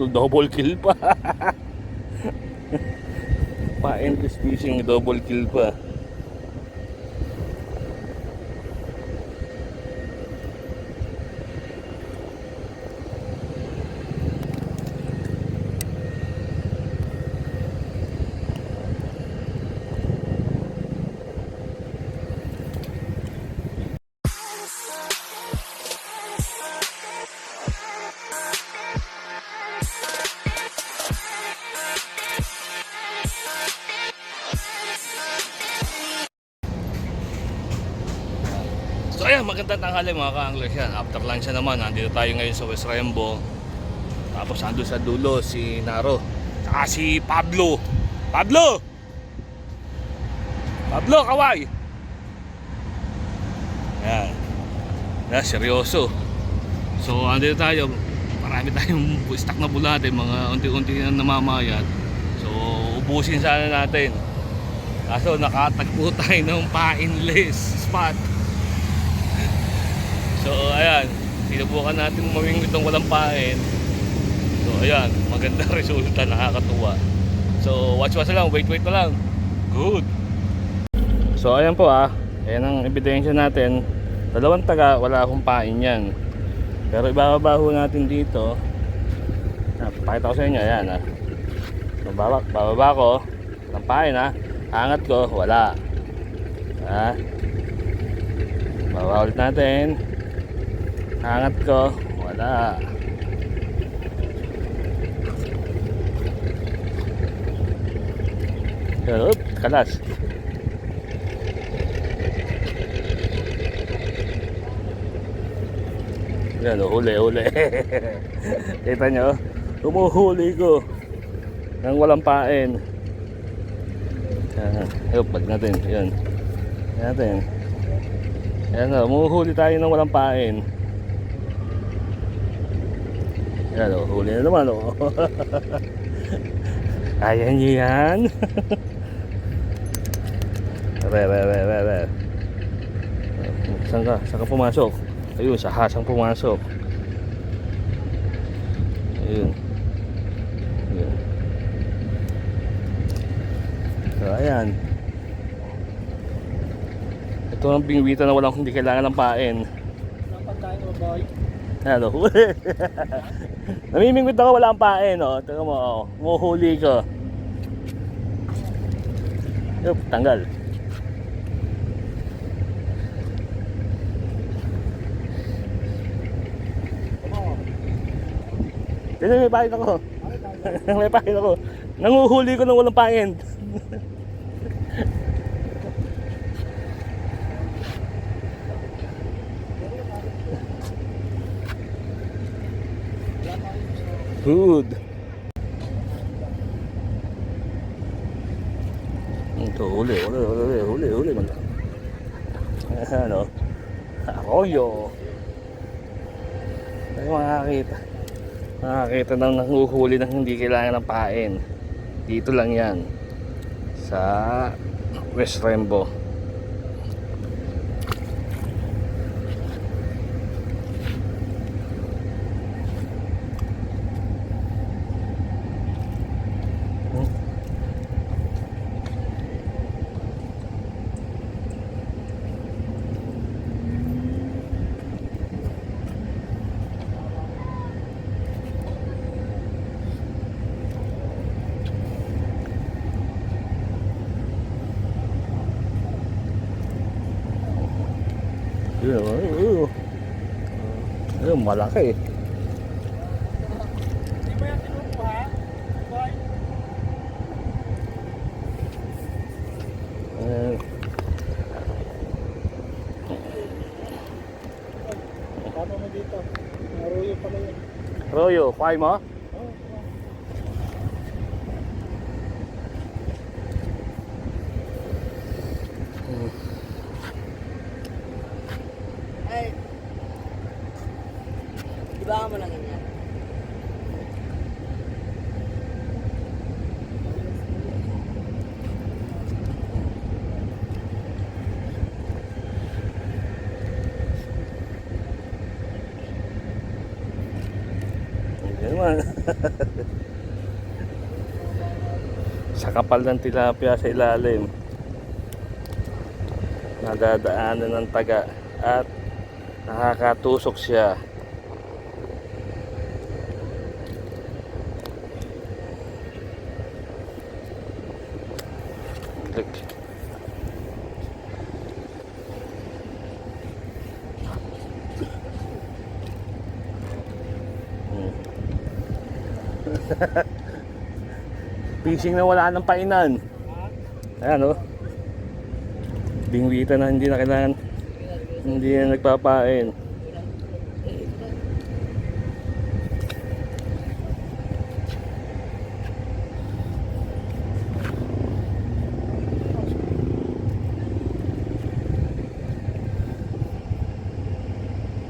Double kill pa. Pa-endless fishing, double kill pa. So ayan, magandang tanghali mga ka-anglers yan. After lunch na naman, nandito tayo ngayon sa West Rembo. Tapos ando sa dulo si Naro. Saka si Pablo. Pablo! Pablo, kaway! Yan. Yan, seryoso. So andito tayo. Marami tayong stock na bulate. Mga unti-unti na namamayat. So ubusin sana natin. Kaso nakatagpo tayo ng pa-inless spot. So ayan, sinubukan natin mamingwit ng walang pain. So ayan, maganda resulta, nakakatuwa. So watch lang, wait na lang. Good. So ayan po ayan ang ebidensya natin. Dalawang taga, wala akong pain yan. Pero ibababa ho natin dito. Pakita ko sa inyo, ayan So bababa ko, walang pain angat ko, wala. Bababa ulit natin. Angat ko, wala. Kalas. Yan, huli. Kita nyo, humuhuli ko nang walang pain. Pag natin, yan natin. Yan, humuhuli tayo nang walang pain. Yan huli na naman Ayan nyo yan. Saan ka pumasok? Ayun, sa hasang pumasok. Ayun. So ayan. Ito ang pingwita na walang hindi kailangan ng pain. Napagkain mo, boy? Ano? Namimingwit ako, wala ang pain Tingnan mo, muhuli ko. Tanggal. Dito may pain ako. May pain ako. Nanguhuli ko ng walang pain. Good. Ito, huli man. Arroyo. Tayo makakita ng nanguhuli ng hindi kailangan ng pain. Dito lang yan sa West Rembo. Ayun, malaki. Hindi mo yan kinukuha, boy? Tama mo dito. Arroyo pala yun. Arroyo, kuhay mo? Ay, di ba mo lang ganyan? naman. Sa kapal ng tilapia sa ilalim. Nadadaanan ng taga at nakakatusok siya. Look. Fishing na wala ng painan. Ayan, oh. Bingwita na hindi na kailangan, hindi na nagpapain.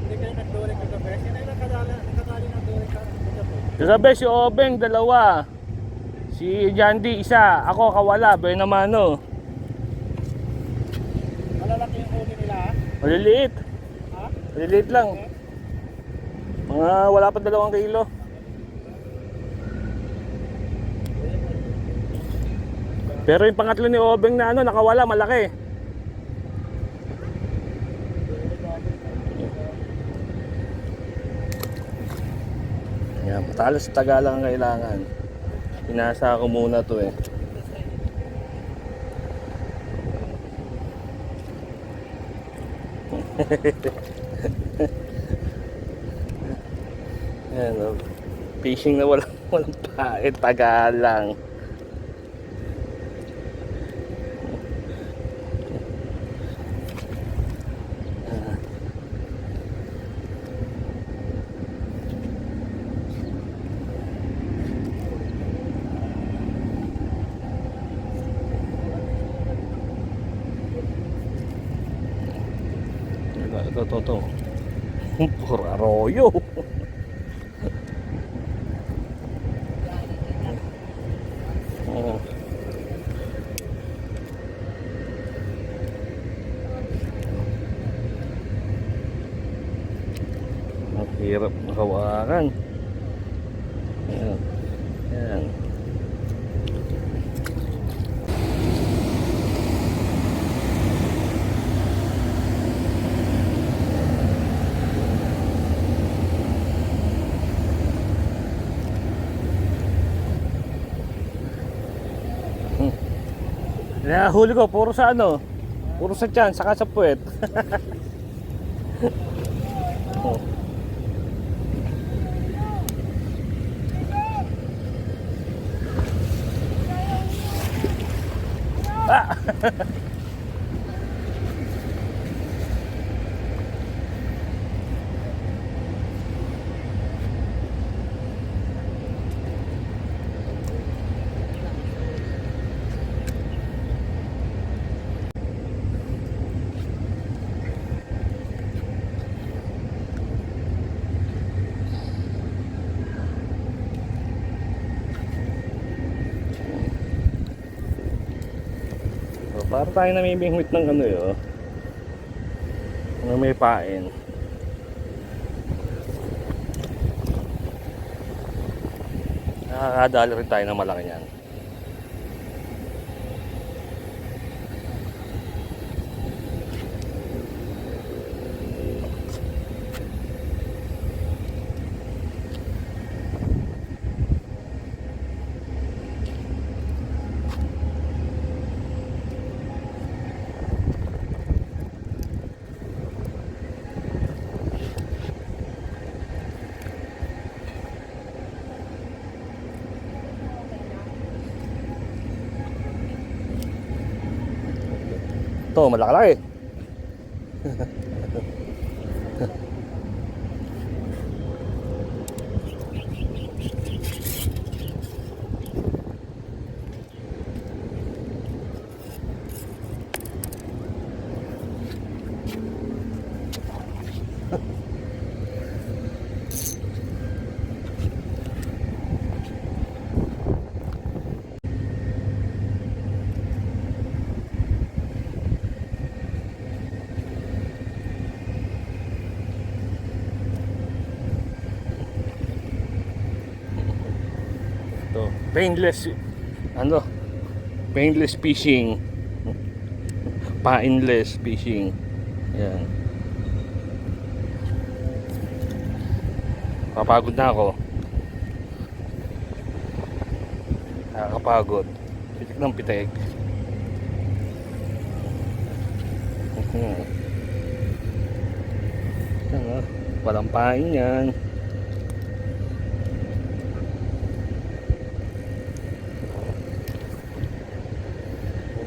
Hindi kayo nagdurek kagabi. Sino yung nakadali ng durek kagabi? Kagabi si Obeng, dalawa. Si Jandy, isa. Ako, kawala. Bay naman, no. Malalaki yung huli nila, ha? Maliliit. Ha? Maliliit lang. Mga wala pa 2 kilo. Pero yung pangatlo ni Obeng na ano, nakawala, malaki. Yan, matalas taga lang ang kailangan. Pinasa ko muna to eh. Yan, oh. Fishing na walang pain, taga lang. Ito. Puro arroyo. Oh. Ang hirap makawakan. Ayan. Ayan. Nahuli ko, puro sa ano? Puro sa tiyan, saka sa puwet. Oh. Ah! Para tayo namimingwit ng ano yun, ng may pain. Nakakadali rin tayo ng malaki yan. Ito, malaki-laki. painless, ano, painless fishing, painless fishing. Yan. Kapagod na ako. Nakakapagod. Pitik ng pitik. Yan, oh. Walang pain yan.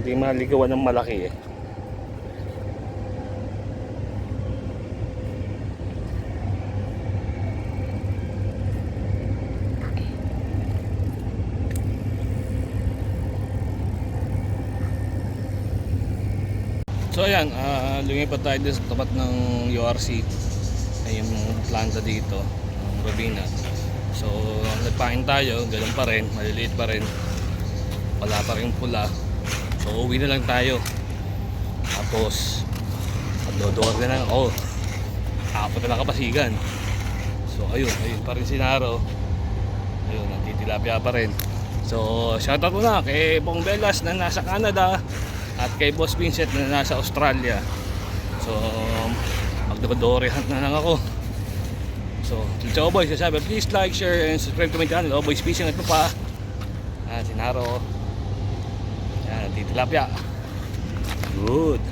Hindi maligawan ng malaki eh. So ayan, lumipat tayo din sa tapat ng URC. Ay yung planta dito, ng Robina. So nagpain tayo, ganun pa rin, maliliit pa rin. Wala pa rin pula. So uwi na lang tayo. Tapos magdodoor na lang ako. Apat na lang kapasigan. So ayun pa rin si Naro. Ayun, nagtitilapia pa rin. So shoutout muna kay Bong Velas na nasa Canada at kay Boss Vincent na nasa Australia. So magdodore hunt na lang ako. So ciao boys, sasabi please like, share and subscribe to my channel. Oh boys fishing at pa. Si Naro. Yan, nagtitilapia. Good.